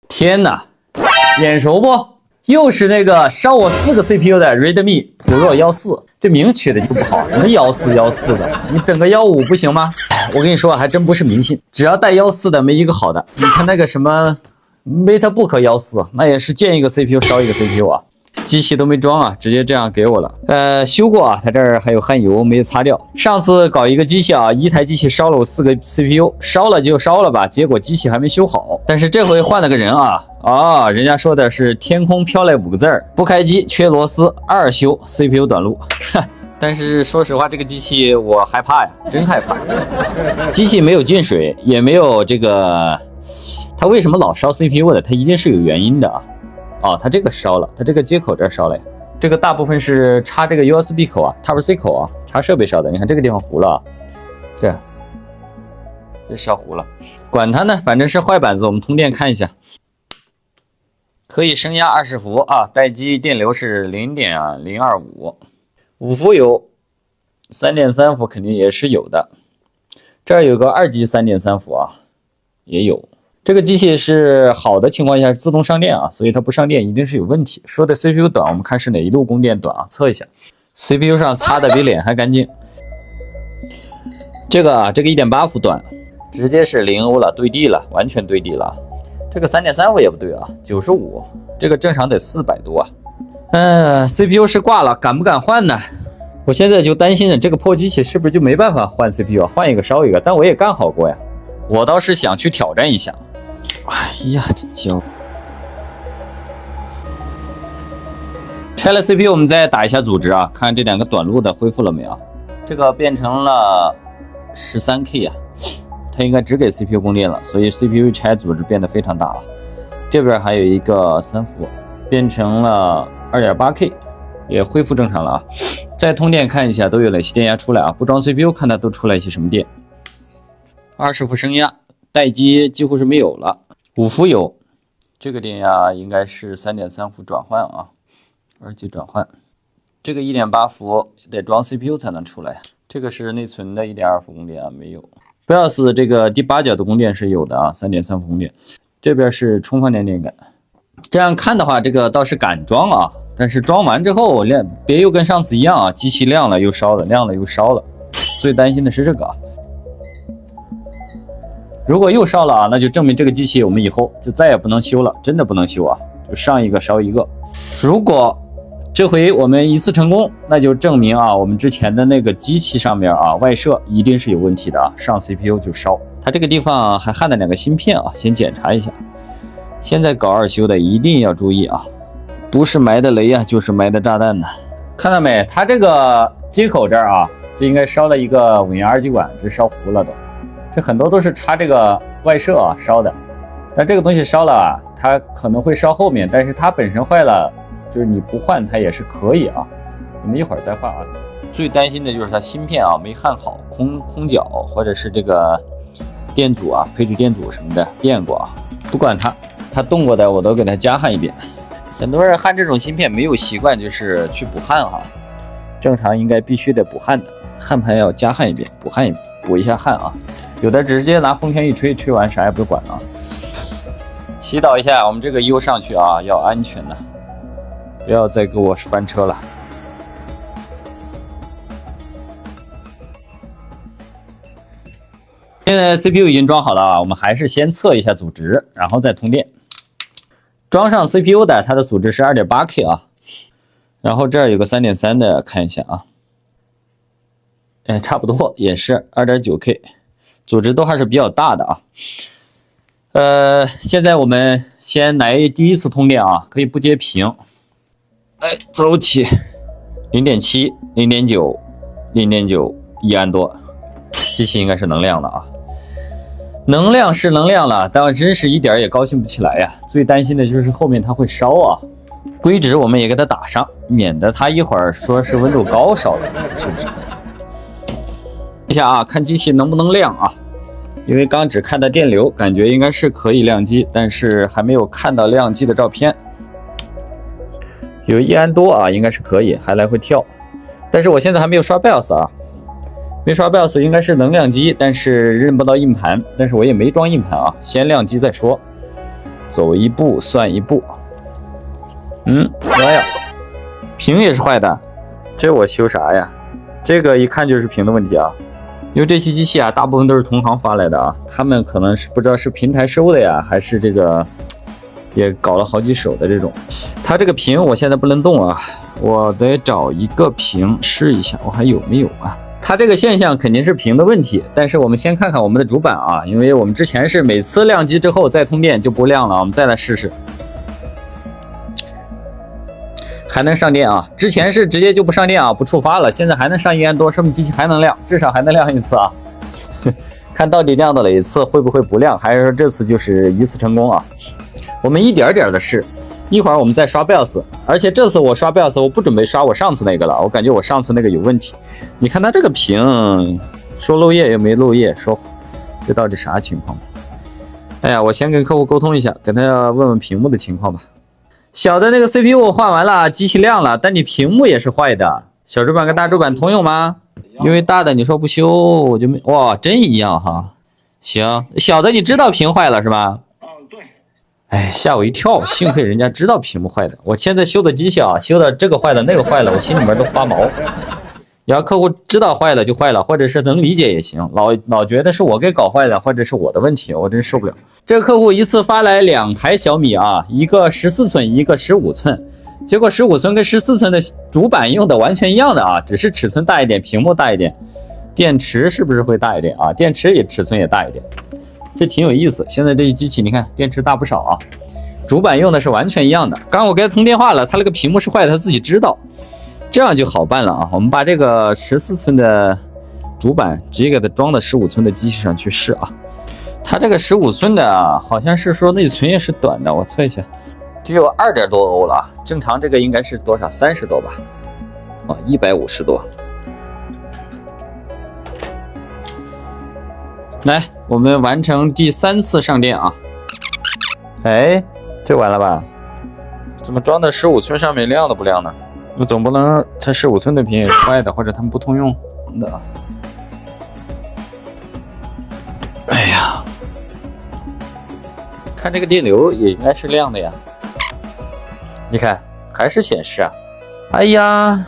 天哪，眼熟不？又是那个烧我4个 CPU 的 Redmi Pro 14，这名取的就不好，什么1414的，你整个15不行吗？我跟你说，还真不是迷信，只要带14的没一个好的。你看那个什么 MateBook 14，那也是建一个 CPU 烧一个 CPU 啊。机器都没装啊，直接这样给我了。修过啊，它这儿还有汗油没擦掉。上次搞一个机器啊，一台机器烧了我4个 CPU， 烧了就烧了吧，结果机器还没修好。但是这回换了个人啊，人家说的是天空飘来5个字儿，不开机缺螺丝，2修 CPU 短路。但是说实话，这个机器我害怕呀，真害怕。机器没有进水，也没有这个，它为什么老烧 CPU 的？它一定是有原因的啊。哦，它这个烧了，它这个接口这儿烧了呀。这个大部分是插这个 USB 口啊 ，Type C 口啊，插设备烧的。你看这个地方糊了啊，这烧糊了。管它呢，反正是坏板子，我们通电看一下。可以升压20伏啊，待机电流是 0.025，5伏有 3.3 伏肯定也是有的。这儿有个2级 3.3 伏啊，也有。这个机器是好的情况下自动上电啊，所以它不上电一定是有问题。说的 CPU 短，我们看是哪一路供电短啊？测一下 ，CPU 上擦的比脸还干净。这个1.8伏短，直接是0欧了，对地了，完全对地了。这个 3.3 伏也不对啊，95，这个正常得400多啊。CPU 是挂了，敢不敢换呢？我现在就担心了，这个破机器是不是就没办法换 CPU 啊？换一个烧一个，但我也干好过呀。我倒是想去挑战一下。哎呀，这胶！拆了 CPU， 我们再打一下组织啊，看这2个短路的恢复了没有？这个变成了 13K 啊，它应该只给 CPU 供电了，所以 CPU 一拆，组织变得非常大了。这边还有一个3伏，变成了 2.8K， 也恢复正常了啊。再通电看一下都有哪些电压出来啊？不装 CPU 看它都出来一些什么电？20伏升压，待机几乎是没有了。5伏有，这个电压应该是 3.3 伏转换啊，2级转换。这个 1.8 伏得装 CPU 才能出来。这个是内存的 1.2 伏供电啊，没有。BIOS 这个第8角的供电是有的啊，3.3 伏供电。这边是充放电电感。这样看的话，这个倒是敢装啊，但是装完之后别又跟上次一样啊，机器亮了又烧了，亮了又烧了。最担心的是这个啊。如果又烧了啊，那就证明这个机器我们以后就再也不能修了，真的不能修啊，就上一个烧一个。如果这回我们一次成功，那就证明啊，我们之前的那个机器上面啊外设一定是有问题的啊，上 CPU 就烧。它这个地方还焊了2个芯片啊，先检查一下。现在搞2修的一定要注意啊，不是埋的雷啊，就是埋的炸弹呢。看到没？它这个接口这儿啊，这应该烧了一个稳压2极管，这烧糊了都。这很多都是插这个外设啊烧的，但这个东西烧了啊，它可能会烧后面，但是它本身坏了，就是你不换它也是可以啊。我们一会儿再换啊。最担心的就是它芯片啊没焊好，空角或者是这个电阻啊、配置电阻什么的变过啊，不管它动过的我都给它加焊一遍。很多人焊这种芯片没有习惯，就是去补焊哈，正常应该必须得补焊的，焊盘要加焊一遍，补一下焊啊。有的直接拿风扇一吹，吹完啥也不管了。祈祷一下我们这个 U 上去啊，要安全的，不要再给我翻车了。现在 CPU 已经装好了啊，我们还是先测一下组织，然后再通电。装上 CPU 的，它的组织是 2.8K 啊，然后这儿有个 3.3 的，看一下啊，差不多也是 2.9K。组织都还是比较大的啊。现在我们先来第一次通电啊，可以不接屏。走起 0.7、0.9、0.9， 1安多，机器应该是能亮了啊。能量是能量了，但我真是一点也高兴不起来呀。最担心的就是后面它会烧啊。硅脂我们也给它打上，免得它一会儿说是温度高烧的，是不是？一下啊，看机器能不能亮啊？因为刚只看到电流，感觉应该是可以亮机，但是还没有看到亮机的照片。有1安多啊，应该是可以，还来回跳。但是我现在还没有刷 BIOS 啊，没刷 BIOS 应该是能亮机，但是认不到硬盘，但是我也没装硬盘啊，先亮机再说。走一步算一步。哎呀，屏也是坏的，这我修啥呀？这个一看就是屏的问题啊。因为这些机器啊，大部分都是同行发来的啊，他们可能是不知道是平台收的呀，还是这个也搞了好几手的这种。它这个屏我现在不能动啊，我得找一个屏试一下，我还有没有啊？它这个现象肯定是屏的问题，但是我们先看看我们的主板啊，因为我们之前是每次亮机之后再通电就不亮了，我们再来试试。还能上电啊！之前是直接就不上电啊，不触发了，现在还能上1安多，说明机器还能亮，至少还能亮一次啊。看到底亮到哪一次，会不会不亮，还是说这次就是一次成功啊？我们一点点的试，一会儿我们再刷 BIOS， 而且这次我刷 BIOS， 我不准备刷我上次那个了，我感觉我上次那个有问题。你看它这个屏，说漏液也没漏液，说这到底啥情况？哎呀，我先跟客户沟通一下，跟他问问屏幕的情况吧。小的那个 CPU 我换完了，机器亮了，但你屏幕也是坏的。小主板跟大主板通用吗？因为大的你说不修，我就没哇，真一样哈。行，小的你知道屏坏了是吧？对。哎，吓我一跳，幸亏人家知道屏幕坏的。我现在修的机器啊，修的这个坏了那个坏了，我心里面都发毛。要客户知道坏了就坏了，或者是能理解也行，老觉得是我给搞坏的，或者是我的问题，我真受不了。这个客户一次发来2台小米啊，一个14寸，一个15寸，结果15寸跟14寸的主板用的完全一样的啊，只是尺寸大一点，屏幕大一点，电池是不是会大一点啊？电池也尺寸也大一点，这挺有意思。现在这些机器你看电池大不少啊，主板用的是完全一样的。刚我给他通电话了，他那个屏幕是坏的，他自己知道。这样就好办了啊！我们把这个14寸的主板直接给它装到15寸的机器上去试啊。它这个15寸的啊，好像是说内存也是短的，我测一下，只有2点多欧了。正常这个应该是多少？30多吧？啊，150多。来，我们完成第3次上电啊！哎，这完了吧？怎么装到15寸上面亮都不亮呢？我总不能它15寸的屏也是坏的，或者他们不通用的。哎呀，看这个电流也应该是亮的呀。你看还是显示啊。哎呀，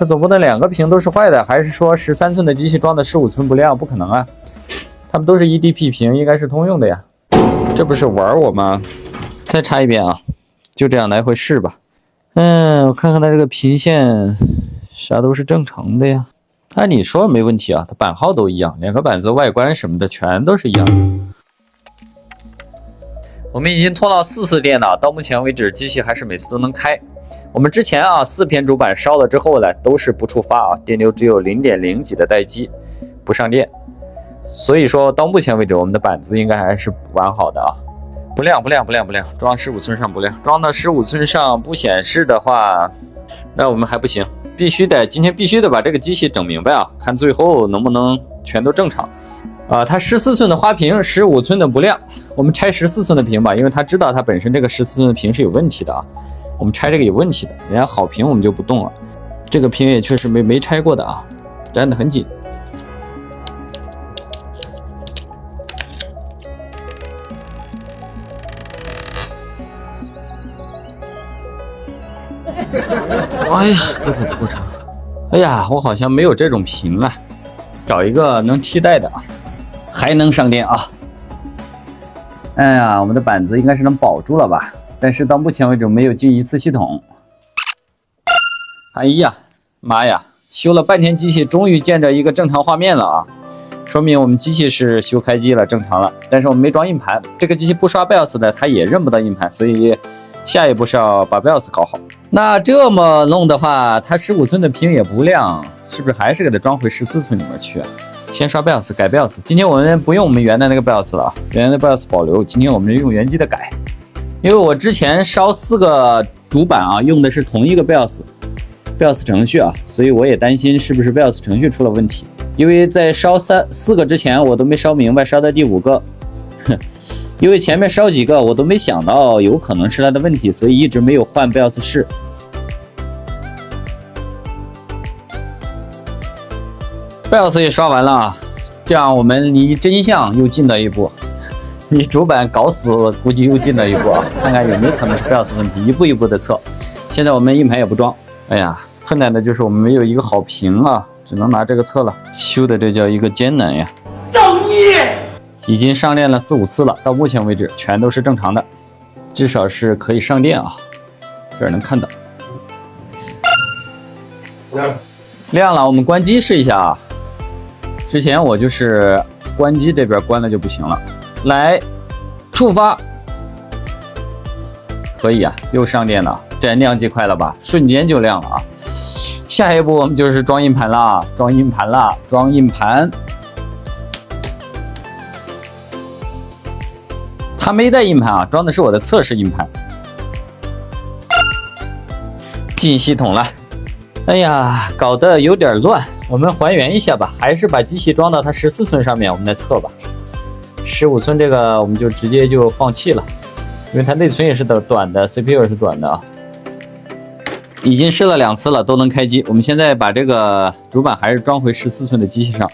这总不能2个屏都是坏的，还是说13寸的机器装的15寸不亮？不可能啊，它们都是 EDP 屏，应该是通用的呀。这不是玩我吗？再插一遍啊，就这样来回试吧。我看看它这个屏线，啥都是正常的呀。按理说没问题啊，它版号都一样，2个板子外观什么的全都是一样的。我们已经通了4次电了，到目前为止机器还是每次都能开。我们之前啊4片主板烧了之后呢，都是不触发啊，电流只有0.0几的待机，不上电。所以说到目前为止，我们的板子应该还是完好的啊。不亮，装15寸上不亮，装到15寸上不显示的话，那我们还不行，今天必须得把这个机器整明白啊，看最后能不能全都正常。它14寸的花屏，15寸的不亮，我们拆14寸的屏吧，因为他知道它本身这个14寸的屏是有问题的啊，我们拆这个有问题的，人家好屏我们就不动了，这个屏也确实没拆过的啊，粘得很紧。哎呀，这会不够长。哎呀，我好像没有这种屏了，找一个能替代的啊，还能上电啊。哎呀，我们的板子应该是能保住了吧？但是到目前为止没有进一次系统。哎呀，妈呀，修了半天机器，终于见着一个正常画面了啊！说明我们机器是修开机了，正常了。但是我们没装硬盘，这个机器不刷 BIOS 的，它也认不到硬盘，所以下一步是要把 BIOS 搞好。那这么弄的话，它15寸的屏也不亮，是不是还是给它装回14寸里面去啊？先刷 BIOS 改 BIOS。今天我们不用我们原来那个 BIOS 了啊，原来的 BIOS 保留。今天我们用原机的改，因为我之前烧4个主板啊，用的是同一个 BIOS 程序啊，所以我也担心是不是 BIOS 程序出了问题。因为在烧4个之前，我都没烧明白，烧到第5个。因为前面烧几个我都没想到有可能是它的问题，所以一直没有换 BIOS 室。BIOS 也刷完了啊，这样我们离真相又近了一步。你主板搞死估计又进了一步啊，看看有没有可能是 BIOS 问题，一步一步的测。现在我们硬盘也不装，哎呀，困难的就是我们没有一个好屏啊，只能拿这个测了。修的这叫一个艰难呀！造孽！已经上链了4、5次了，到目前为止全都是正常的，至少是可以上电啊。这儿能看到，亮了，我们关机试一下啊。之前我就是关机这边关了就不行了。来，触发，可以啊，又上电了，这亮机快了吧？瞬间就亮了啊！下一步我们就是装硬盘啦，装硬盘啦，装硬盘。它没带硬盘啊，装的是我的测试硬盘。进系统了，哎呀，搞得有点乱，我们还原一下吧，还是把机器装到它14寸上面，我们来测吧。15寸这个我们就直接就放弃了，因为它内存也是短的 ，CPU 也是短的啊。已经试了2次了，都能开机。我们现在把这个主板还是装回14寸的机器上。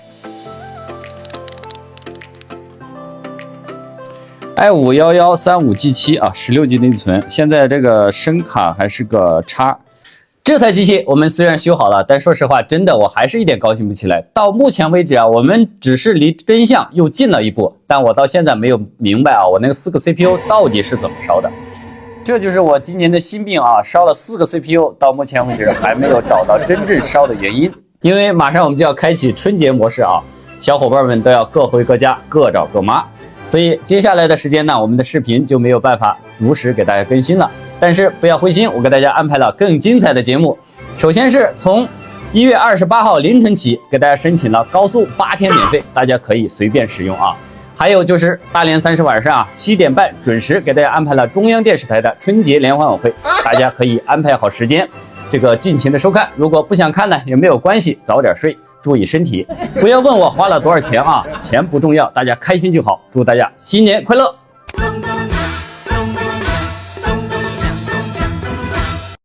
i5-1135G7 啊，16G 内存，现在这个声卡还是个叉。这台机器我们虽然修好了，但说实话，真的我还是一点高兴不起来。到目前为止啊，我们只是离真相又近了一步，但我到现在没有明白啊，我那个4个 CPU 到底是怎么烧的。这就是我今年的新病啊，烧了4个 CPU， 到目前为止还没有找到真正烧的原因。因为马上我们就要开启春节模式啊，小伙伴们都要各回各家，各找各妈。所以接下来的时间呢，我们的视频就没有办法如实给大家更新了。但是不要灰心，我给大家安排了更精彩的节目。首先是从1月28号凌晨起，给大家申请了高速8天免费，大家可以随便使用啊。还有就是大年30晚上7点半准时给大家安排了中央电视台的春节联欢晚会，大家可以安排好时间，这个尽情的收看。如果不想看呢，也没有关系，早点睡。注意身体，不要问我花了多少钱啊，钱不重要，大家开心就好。祝大家新年快乐！